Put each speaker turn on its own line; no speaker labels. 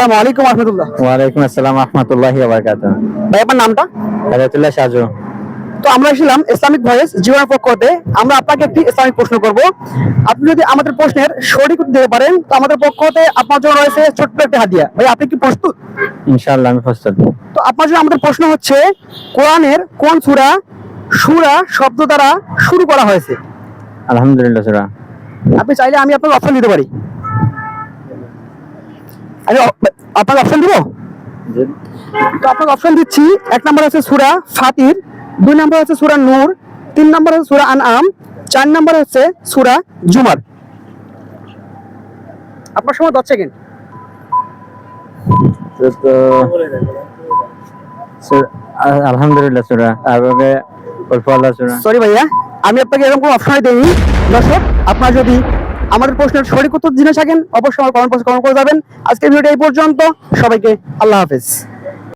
আসসালামু আলাইকুম রাহমাতুল্লাহ।
ওয়ালাইকুম আসসালাম রাহমাতুল্লাহি ওয়া বারাকাতুহু।
ভাই আপনার নামটা?
হায়াতুল্লাহ সাজু।
তো আমরা ছিলাম ইসলামিক ভয়েস জীবনের পক্ষ হতে। আমরা আপনাকে একটি ইসলামিক প্রশ্ন করব। আপনি যদি আমাদের প্রশ্নের সঠিক উত্তর দিতে পারেন তো আমাদের পক্ষ হতে আপনার জন্য রয়েছে ছোট্ট একটা হাদিয়া। ভাই আপনি কি প্রস্তুত?
ইনশাআল্লাহ আমি প্রস্তুত।
তো আপনার জন্য আমাদের প্রশ্ন হচ্ছে, কোরআনের কোন সূরা সূরা শব্দ দ্বারা শুরু করা হয়েছে?
আলহামদুলিল্লাহ সূরা।
আপনি চাইলে আমি আপনাকে অপশন দিতে পারি। আমি আপনাকে অপশন দিব। তো আপনাকে অপশন দিচ্ছি। এক নম্বর হচ্ছে সূরা ফাতির, দুই নম্বর হচ্ছে সূরা নূর, তিন নম্বর হচ্ছে সূরা আনআম, চার নম্বর হচ্ছে সূরা জুমার। আপনার সময় 10 সেকেন্ড।
তো আলহামদুলিল্লাহ সূরা। আগে অল্প আল্লাহ সূরা।
সরি ভাইয়া, আমি আপনাকে এরকম কোনো অপশন দেইনি। দর্শক, আপনার যদি আমাদের প্রশ্নের সঠিক উত্তর জেনে থাকেন অবশ্যই আমার কমেন্ট বক্সে কমেন্ট করে যাবেন। আজকের ভিডিওটা এই পর্যন্ত। সবাইকে আল্লাহ হাফেজ।